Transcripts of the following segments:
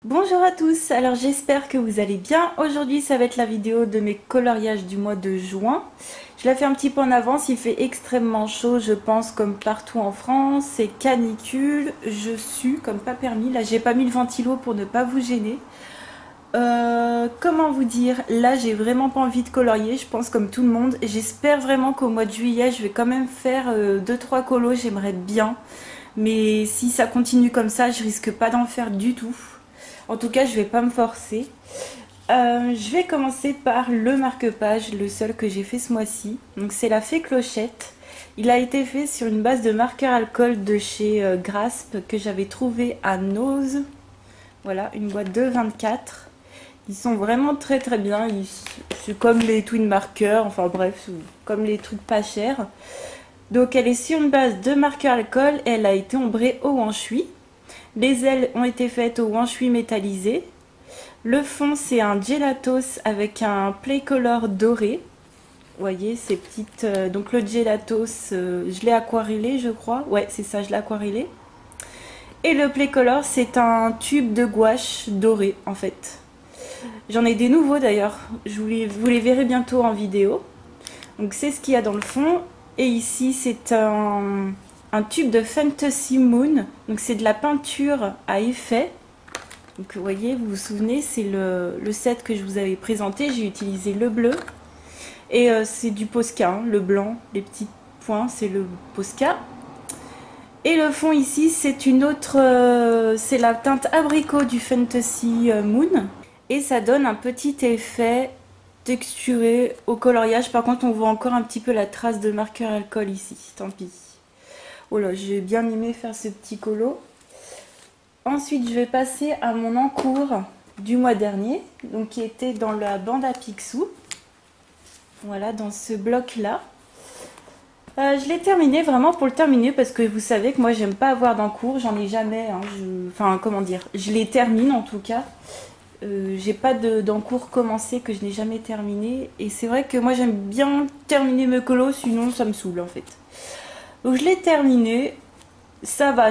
Bonjour à tous, alors j'espère que vous allez bien. Aujourd'hui ça va être la vidéo de mes coloriages du mois de juin. Je la fais un petit peu en avance, il fait extrêmement chaud je pense comme partout en France. C'est canicule, je sue comme pas permis. Là j'ai pas mis le ventilo pour ne pas vous gêner. Comment vous dire, là j'ai vraiment pas envie de colorier, je pense comme tout le monde. J'espère vraiment qu'au mois de juillet je vais quand même faire 2-3 colos, j'aimerais bien. Mais si ça continue comme ça, je risque pas d'en faire du tout. En tout cas, je vais pas me forcer. Je vais commencer par le marque-page, le seul que j'ai fait ce mois-ci. Donc c'est la Fée Clochette. Il a été fait sur une base de marqueur alcool de chez Grasp que j'avais trouvé à Nose. Voilà, une boîte de 24. Ils sont vraiment très très bien. C'est comme les twin marqueurs, enfin bref, comme les trucs pas chers. Donc elle est sur une base de marqueur alcool et elle a été ombrée au wanshui. Les ailes ont été faites au wanshui métallisé. Le fond c'est un gelatos avec un play color doré. Vous voyez ces petites... donc le gelatos, je l'ai aquarellé je crois. Ouais c'est ça, je l'ai aquarellé. Et le play color c'est un tube de gouache doré en fait. J'en ai des nouveaux d'ailleurs. Vous les verrez bientôt en vidéo. Donc c'est ce qu'il y a dans le fond. Et ici c'est un tube de Fantasy Moon. Donc c'est de la peinture à effet. Donc vous voyez, vous vous souvenez, c'est le set que je vous avais présenté. J'ai utilisé le bleu. Et c'est du Posca, hein, le blanc, les petits points, c'est le Posca. Et le fond ici, c'est une autre... c'est la teinte abricot du Fantasy Moon. Et ça donne un petit effet texturé au coloriage. Par contre, on voit encore un petit peu la trace de marqueur alcool ici. Tant pis. Oh là, j'ai bien aimé faire ce petit colo. Ensuite, je vais passer à mon encours du mois dernier, donc qui était dans la bande à Picsou. Voilà, dans ce bloc-là. Je l'ai terminé vraiment pour le terminer parce que vous savez que moi j'aime pas avoir d'encours, j'en ai jamais. Hein, enfin, comment dire, je les termine en tout cas. J'ai pas d'encours commencé que je n'ai jamais terminé. Et c'est vrai que moi j'aime bien terminer mes colos, sinon ça me saoule en fait. Donc je l'ai terminé. Ça va,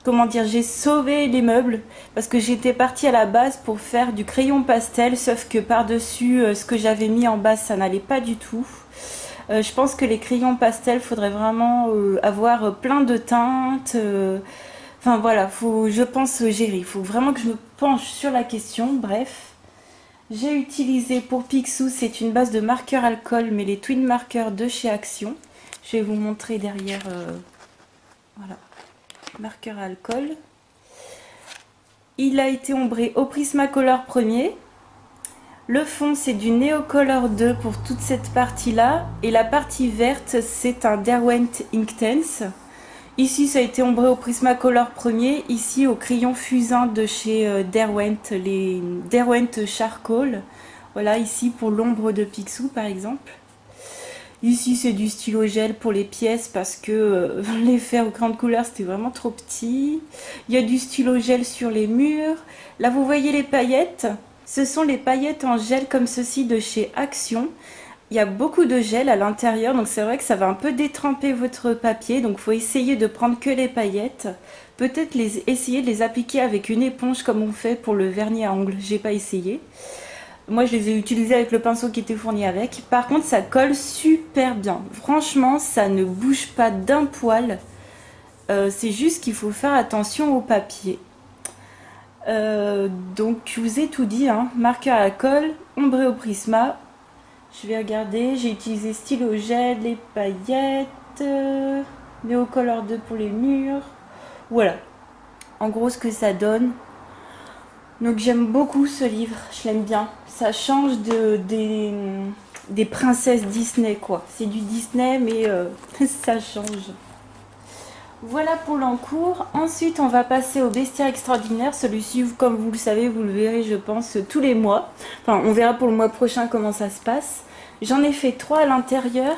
comment dire, j'ai sauvé les meubles parce que j'étais partie à la base pour faire du crayon pastel, sauf que par-dessus ce que j'avais mis en base, ça n'allait pas du tout. Je pense que les crayons pastel, faudrait vraiment avoir plein de teintes. Enfin voilà, je pense gérer. Il faut vraiment que je me penche sur la question. Bref, j'ai utilisé pour Picsou, c'est une base de marqueur alcool, mais les twin marqueurs de chez Action. Je vais vous montrer derrière. Voilà, marqueur alcool. Il a été ombré au Prismacolor premier. Le fond c'est du Neocolor 2 pour toute cette partie là. Et la partie verte c'est un Derwent Inktense. Ici ça a été ombré au Prismacolor premier. Ici au crayon fusain de chez Derwent, les Derwent Charcoal. Voilà, ici pour l'ombre de Picsou par exemple. Ici c'est du stylo gel pour les pièces parce que les faire au crayon de couleur c'était vraiment trop petit. Il y a du stylo gel sur les murs. Là vous voyez les paillettes. Ce sont les paillettes en gel comme ceci de chez Action. Il y a beaucoup de gel à l'intérieur donc c'est vrai que ça va un peu détremper votre papier. Donc il faut essayer de prendre que les paillettes. Peut-être essayer de les appliquer avec une éponge comme on fait pour le vernis à ongles. J'ai pas essayé. Moi, je les ai utilisés avec le pinceau qui était fourni avec. Par contre, ça colle super bien. Franchement, ça ne bouge pas d'un poil. C'est juste qu'il faut faire attention au papier. Donc, je vous ai tout dit. Hein. Marqueur à colle, ombré au prisma. Je vais regarder. J'ai utilisé stylo gel, les paillettes, Neocolor 2 pour les murs. Voilà. En gros, ce que ça donne. Donc j'aime beaucoup ce livre, je l'aime bien. Ça change des princesses Disney quoi. C'est du Disney mais ça change. Voilà pour l'encours. Ensuite on va passer au bestiaire extraordinaire. Celui-ci comme vous le savez, vous le verrez je pense tous les mois. Enfin on verra pour le mois prochain comment ça se passe. J'en ai fait 3 à l'intérieur.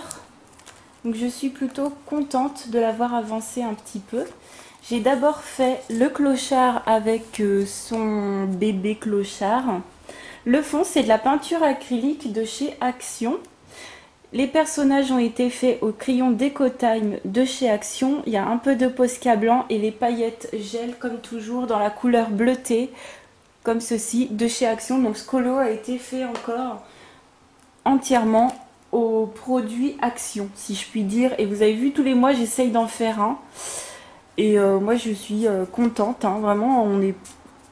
Donc je suis plutôt contente de l'avoir avancé un petit peu. J'ai d'abord fait le clochard avec son bébé clochard. Le fond, c'est de la peinture acrylique de chez Action. Les personnages ont été faits au crayon Déco Time de chez Action. Il y a un peu de Posca blanc et les paillettes gel comme toujours dans la couleur bleutée, comme ceci, de chez Action. Donc ce colo a été fait encore entièrement au produit Action, si je puis dire. Et vous avez vu, tous les mois j'essaye d'en faire un. Et moi je suis contente, hein. Vraiment on est...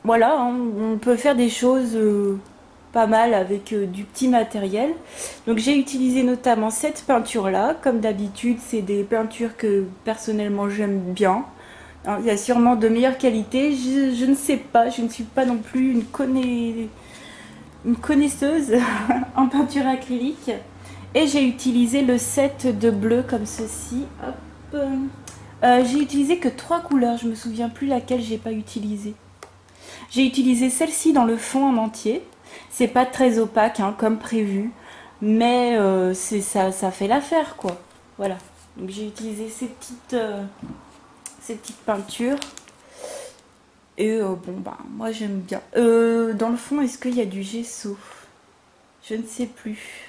Voilà, hein, on peut faire des choses pas mal avec du petit matériel. Donc j'ai utilisé notamment cette peinture là, comme d'habitude c'est des peintures que personnellement j'aime bien. Hein, il y a sûrement de meilleures qualités, je ne sais pas, je ne suis pas non plus une connaisseuse en peinture acrylique. Et j'ai utilisé le set de bleu comme ceci. Hop. J'ai utilisé que 3 couleurs, je me souviens plus laquelle j'ai pas utilisé. J'ai utilisé celle-ci dans le fond en entier. C'est pas très opaque hein, comme prévu, mais ça fait l'affaire quoi. Voilà. Donc j'ai utilisé ces petites peintures. Et bon bah moi j'aime bien. Dans le fond, est-ce qu'il y a du gesso? Je ne sais plus.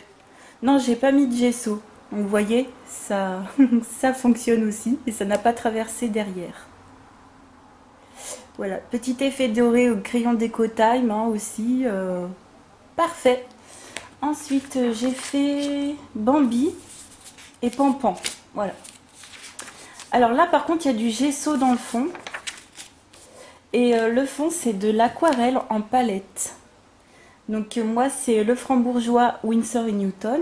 Non, j'ai pas mis de gesso. Donc, vous voyez, ça, ça fonctionne aussi et ça n'a pas traversé derrière. Voilà, petit effet doré au crayon Déco Time hein, aussi. Parfait. Ensuite, j'ai fait Bambi et Pampan. Voilà. Alors là, par contre, il y a du gesso dans le fond. Et le fond, c'est de l'aquarelle en palette. Donc moi, c'est le Frambourgeois Winsor & Newton.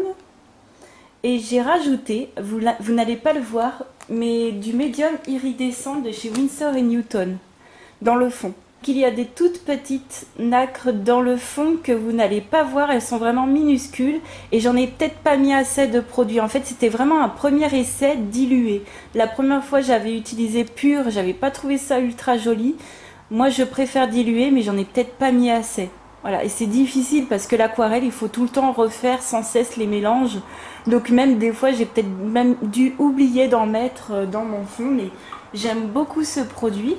Et j'ai rajouté, vous n'allez pas le voir, mais du médium iridescent de chez Winsor & Newton dans le fond. Il y a des toutes petites nacres dans le fond que vous n'allez pas voir, elles sont vraiment minuscules et j'en ai peut-être pas mis assez de produit. En fait, c'était vraiment un premier essai dilué. La première fois, j'avais utilisé pur, j'avais pas trouvé ça ultra joli. Moi, je préfère diluer, mais j'en ai peut-être pas mis assez. Voilà, et c'est difficile parce que l'aquarelle, il faut tout le temps refaire sans cesse les mélanges. Donc même des fois, j'ai peut-être même dû oublier d'en mettre dans mon fond, mais j'aime beaucoup ce produit.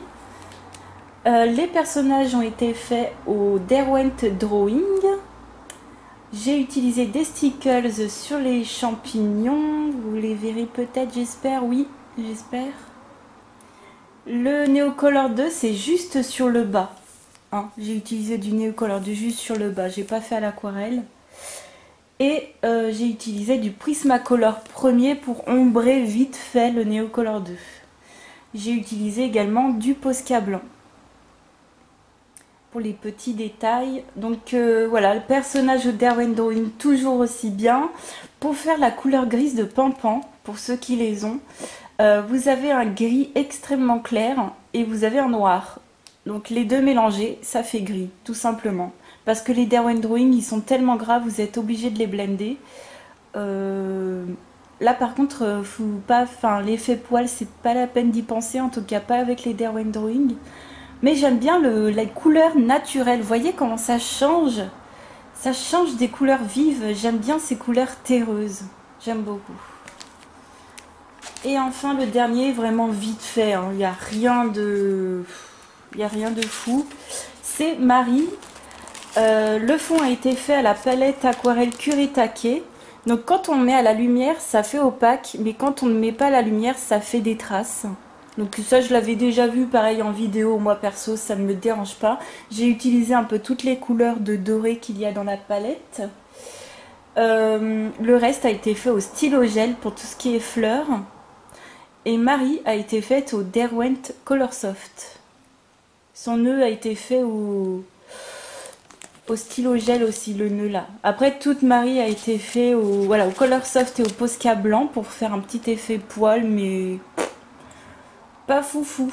Les personnages ont été faits au Derwent Drawing. J'ai utilisé des stickers sur les champignons. Vous les verrez peut-être, j'espère. Oui, j'espère. Le Neocolor 2, c'est juste sur le bas. Hein, j'ai utilisé du Neocolor 2 juste sur le bas. J'ai pas fait à l'aquarelle. Et j'ai utilisé du Prismacolor premier pour ombrer vite fait le Neocolor 2. J'ai utilisé également du Posca blanc pour les petits détails. Donc voilà, le personnage de Derwent Drawing toujours aussi bien. Pour faire la couleur grise de Pampan, pour ceux qui les ont, vous avez un gris extrêmement clair et vous avez un noir. Donc les deux mélangés, ça fait gris, tout simplement. Parce que les Derwent Drawing, ils sont tellement gras, vous êtes obligé de les blender. Là par contre, faut pas, l'effet poil, c'est pas la peine d'y penser, en tout cas pas avec les Derwent Drawing. Mais j'aime bien la couleur naturelle. Vous voyez comment ça change? Ça change des couleurs vives. J'aime bien ces couleurs terreuses. J'aime beaucoup. Et enfin, le dernier, vraiment vite fait. Hein. Il n'y a rien de... Il n'y a rien de fou. C'est Marie. Le fond a été fait à la palette aquarelle Kuretake. Donc quand on met à la lumière, ça fait opaque. Mais quand on ne met pas à la lumière, ça fait des traces. Donc ça, je l'avais déjà vu pareil en vidéo, moi perso, ça ne me dérange pas. J'ai utilisé un peu toutes les couleurs de doré qu'il y a dans la palette. Le reste a été fait au stylo gel pour tout ce qui est fleurs. Et Marie a été faite au Derwent Colorsoft. Son nœud a été fait au stylo gel aussi, le nœud là. Après, toute Marie a été fait au Colorsoft et au Posca blanc pour faire un petit effet poil, mais... pas foufou.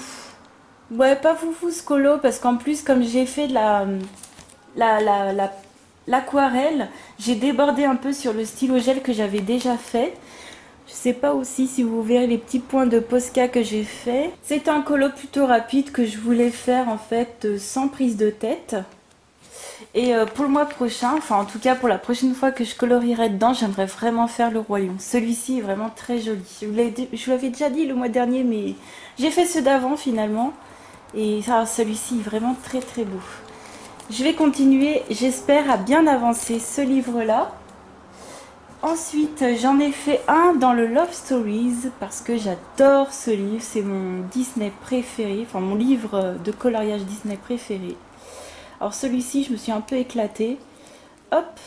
Ouais, pas foufou ce colo, parce qu'en plus, comme j'ai fait de l'aquarelle, j'ai débordé un peu sur le stylo gel que j'avais déjà fait. Je sais pas aussi si vous verrez les petits points de Posca que j'ai fait. C'est un colo plutôt rapide que je voulais faire en fait sans prise de tête. Et pour le mois prochain, enfin en tout cas pour la prochaine fois que je colorierai dedans, j'aimerais vraiment faire le royaume. Celui-ci est vraiment très joli. Je vous l'avais déjà dit le mois dernier, mais j'ai fait ceux d'avant finalement. Et celui-ci est vraiment très très beau. Je vais continuer, j'espère, à bien avancer ce livre-là. Ensuite, j'en ai fait un dans le Love Stories parce que j'adore ce livre. C'est mon Disney préféré, enfin mon livre de coloriage Disney préféré. Alors celui-ci, je me suis un peu éclatée. Hop,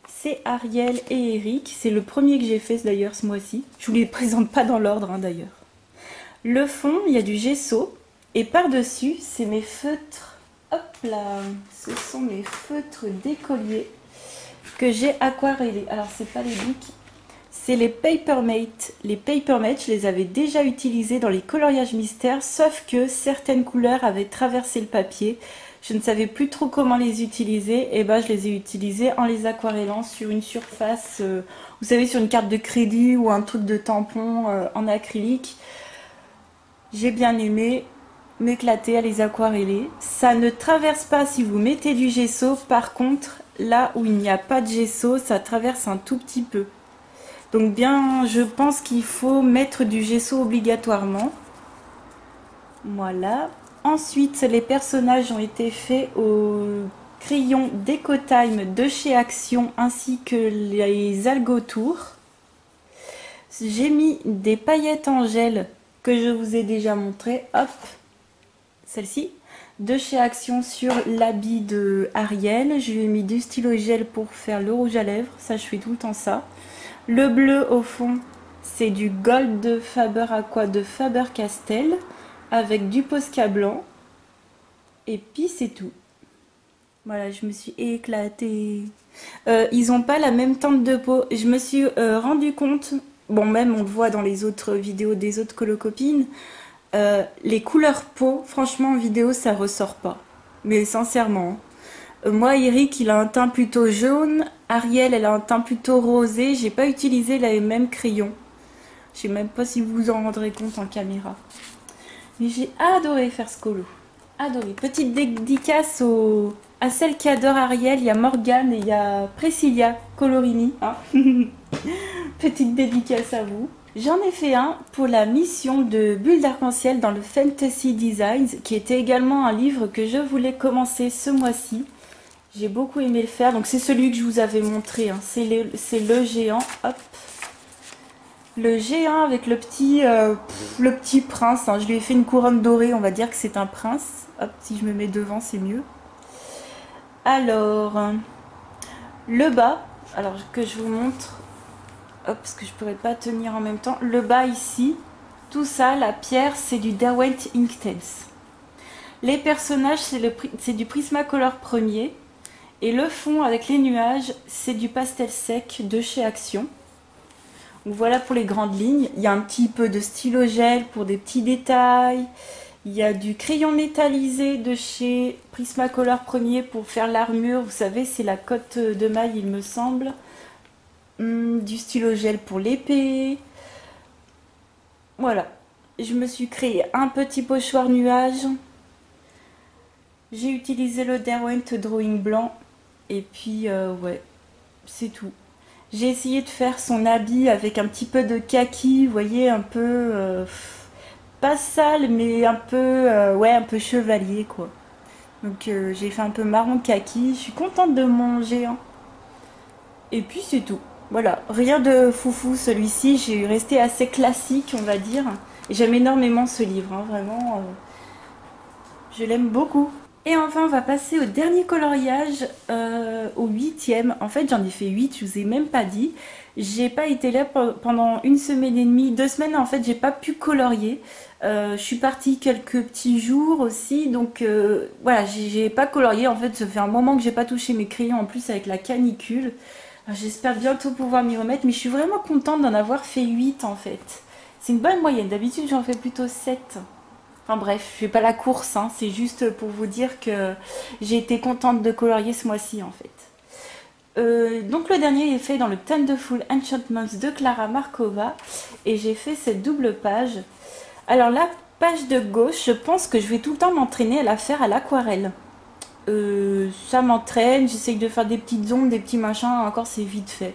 c'est Ariel et Eric. C'est le premier que j'ai fait d'ailleurs ce mois-ci. Je vous les présente pas dans l'ordre d'ailleurs. Le fond, il y a du gesso. Et par-dessus, c'est mes feutres. Hop là, ce sont mes feutres d'écolier que j'ai aquarellés. Alors, c'est pas les bics, c'est les Papermate. Les Papermate, je les avais déjà utilisés dans les coloriages mystères, sauf que certaines couleurs avaient traversé le papier. Je ne savais plus trop comment les utiliser, et ben je les ai utilisés en les aquarellant sur une surface, vous savez, sur une carte de crédit ou un truc de tampon en acrylique. J'ai bien aimé m'éclater à les aquareller. Ça ne traverse pas si vous mettez du gesso. Par contre, là où il n'y a pas de gesso, ça traverse un tout petit peu. Donc bien, je pense qu'il faut mettre du gesso obligatoirement. Voilà. Ensuite, les personnages ont été faits au crayon Decotime de chez Action ainsi que les algotours. J'ai mis des paillettes en gel que je vous ai déjà montré. Hop, celle-ci, de chez Action sur l'habit de Ariel. Je lui ai mis du stylo gel pour faire le rouge à lèvres, ça je fais tout le temps ça. Le bleu au fond, c'est du Gold de Faber Aqua de Faber-Castell avec du Posca blanc. Et puis c'est tout. Voilà, je me suis éclatée. Ils n'ont pas la même teinte de peau. Je me suis rendu compte, bon même on le voit dans les autres vidéos des autres colocopines, les couleurs peau, franchement en vidéo ça ressort pas. Mais sincèrement. Moi Eric il a un teint plutôt jaune, Ariel elle a un teint plutôt rosé. J'ai pas utilisé les mêmes crayons. Je sais même pas si vous vous en rendrez compte en caméra. Mais j'ai adoré faire ce colo. Adoré. Petite dédicace à celle qui adore Ariel. Il y a Morgane et il y a Priscilla Colorini. Hein. Petite dédicace à vous. J'en ai fait un pour la mission de Bulle d'Arc-en-Ciel dans le Fantasy Designs, qui était également un livre que je voulais commencer ce mois-ci. J'ai beaucoup aimé le faire, donc c'est celui que je vous avais montré, hein. C'est le géant, hop. Le géant avec le petit prince, hein. Je lui ai fait une couronne dorée, on va dire que c'est un prince. Hop, si je me mets devant, c'est mieux. Alors, le bas, alors que je vous montre... Hop, parce que je ne pourrais pas tenir en même temps. Le bas ici, tout ça, la pierre, c'est du Derwent Inktense. Les personnages, c'est du Prismacolor premier. Et le fond avec les nuages, c'est du pastel sec de chez Action. Donc voilà pour les grandes lignes. Il y a un petit peu de stylo gel pour des petits détails. Il y a du crayon métallisé de chez Prismacolor premier pour faire l'armure. Vous savez, c'est la cotte de maille, il me semble. Du stylo gel pour l'épée. Voilà, je me suis créé un petit pochoir nuage. J'ai utilisé le Derwent Drawing blanc. Et puis ouais, c'est tout. J'ai essayé de faire son habit avec un petit peu de kaki, vous voyez, un peu pas sale mais un peu ouais, un peu chevalier quoi. Donc j'ai fait un peu marron kaki. Je suis contente de mon géant. Et puis c'est tout. Voilà, rien de foufou celui-ci, j'ai resté assez classique on va dire. Et j'aime énormément ce livre, hein, vraiment, je l'aime beaucoup. Et enfin on va passer au dernier coloriage, au 8e. En fait j'en ai fait 8, je vous ai même pas dit. J'ai pas été là pendant une semaine et demie, 2 semaines en fait j'ai pas pu colorier. Je suis partie quelques petits jours aussi, donc voilà, j'ai pas colorié. En fait ça fait un moment que j'ai pas touché mes crayons en plus avec la canicule. J'espère bientôt pouvoir m'y remettre, mais je suis vraiment contente d'en avoir fait 8 en fait. C'est une bonne moyenne, d'habitude j'en fais plutôt 7. Enfin bref, je fais pas la course, hein. C'est juste pour vous dire que j'ai été contente de colorier ce mois-ci en fait. Donc le dernier est fait dans le Thunderful Enchantments de Clara Markova et j'ai fait cette double page. Alors la page de gauche, je pense que je vais tout le temps m'entraîner à la faire à l'aquarelle. Ça m'entraîne, j'essaye de faire des petites ombres, des petits machins, encore c'est vite fait.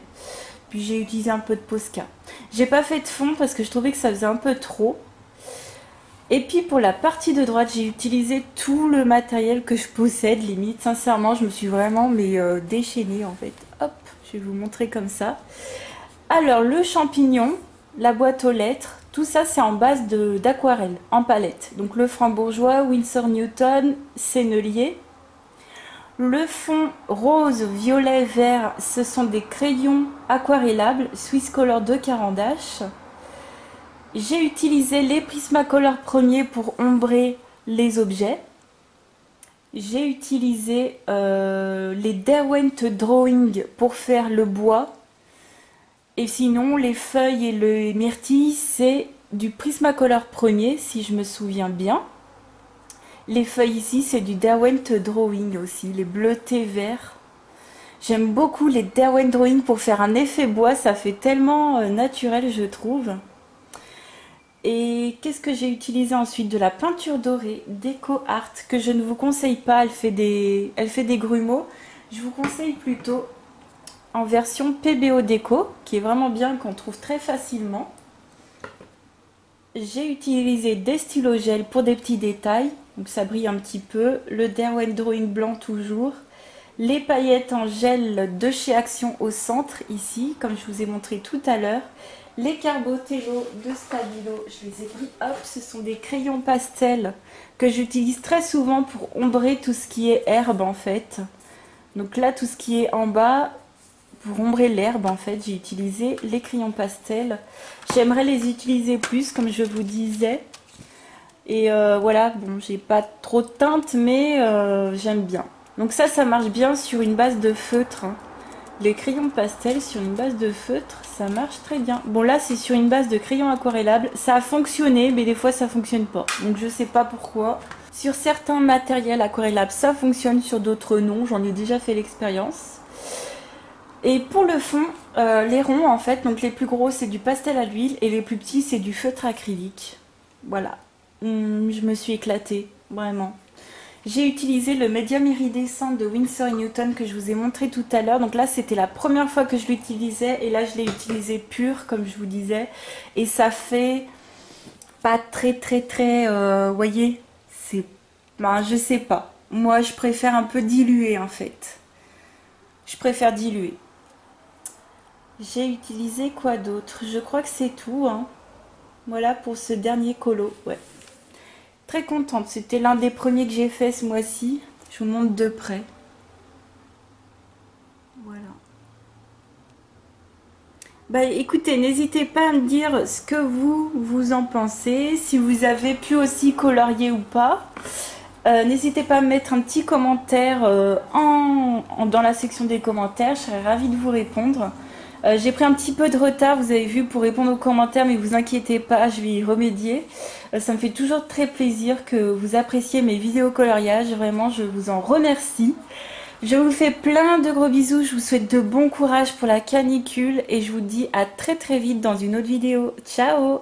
Puis j'ai utilisé un peu de Posca. J'ai pas fait de fond parce que je trouvais que ça faisait un peu trop. Et puis pour la partie de droite, j'ai utilisé tout le matériel que je possède, limite. Sincèrement, je me suis vraiment déchaînée en fait. Hop, Je vais vous montrer comme ça. Alors, le champignon, la boîte aux lettres, tout ça c'est en base d'aquarelle, en palette. Donc le Franc-Bourgeois, Winsor Newton, Sennelier. Le fond rose, violet, vert, ce sont des crayons aquarellables Swiss Color de Caran d'Ache. J'ai utilisé les Prismacolor premiers pour ombrer les objets. J'ai utilisé les Derwent Drawing pour faire le bois. Et sinon, les feuilles et les myrtilles, c'est du Prismacolor premier, si je me souviens bien. Les feuilles ici, c'est du Derwent Drawing aussi, les bleutés verts. J'aime beaucoup les Derwent Drawing pour faire un effet bois, ça fait tellement naturel, je trouve. Et qu'est-ce que j'ai utilisé ensuite? De la peinture dorée Déco Art, que je ne vous conseille pas, elle fait des grumeaux. Je vous conseille plutôt en version PBO Déco, qui est vraiment bien, qu'on trouve très facilement. J'ai utilisé des stylos gel pour des petits détails, donc ça brille un petit peu. Le Derwent Drawing blanc toujours. Les paillettes en gel de chez Action au centre, ici, comme je vous ai montré tout à l'heure. Les Carbotello de Stabilo, je les ai pris, hop, ce sont des crayons pastels que j'utilise très souvent pour ombrer tout ce qui est herbe en fait. Donc là, tout ce qui est en bas, pour ombrer l'herbe en fait, j'ai utilisé les crayons pastels. J'aimerais les utiliser plus, comme je vous disais. Et voilà, bon, j'ai pas trop de teinte, mais j'aime bien. Donc ça marche bien sur une base de feutre, hein. Les crayons pastel sur une base de feutre, ça marche très bien. Bon là c'est sur une base de crayons aquarellables. Ça a fonctionné mais des fois ça fonctionne pas. Donc je sais pas pourquoi. Sur certains matériels aquarellables ça fonctionne, sur d'autres non. J'en ai déjà fait l'expérience. Et pour le fond, les ronds en fait, donc les plus gros c'est du pastel à l'huile et les plus petits c'est du feutre acrylique. Voilà. Je me suis éclatée, vraiment. J'ai utilisé le médium iridescent de Winsor & Newton que je vous ai montré tout à l'heure. Donc là, c'était la première fois que je l'utilisais. Et là, je l'ai utilisé pur, comme je vous disais. Et ça fait pas très, voyez, c'est... Ben, je sais pas. Moi, je préfère un peu diluer, en fait. Je préfère diluer. J'ai utilisé quoi d'autre? Je crois que c'est tout, hein. Voilà pour ce dernier colo, ouais. Très contente, c'était l'un des premiers que j'ai fait ce mois-ci. Je vous montre de près. Voilà. Bah écoutez, n'hésitez pas à me dire ce que vous en pensez, si vous avez pu aussi colorier ou pas. N'hésitez pas à me mettre un petit commentaire dans la section des commentaires, je serais ravie de vous répondre. J'ai pris un petit peu de retard, vous avez vu, pour répondre aux commentaires, mais vous inquiétez pas, je vais y remédier. Ça me fait toujours très plaisir que vous appréciez mes vidéos coloriage, vraiment, je vous en remercie. Je vous fais plein de gros bisous, je vous souhaite de bon courage pour la canicule et je vous dis à très vite dans une autre vidéo. Ciao!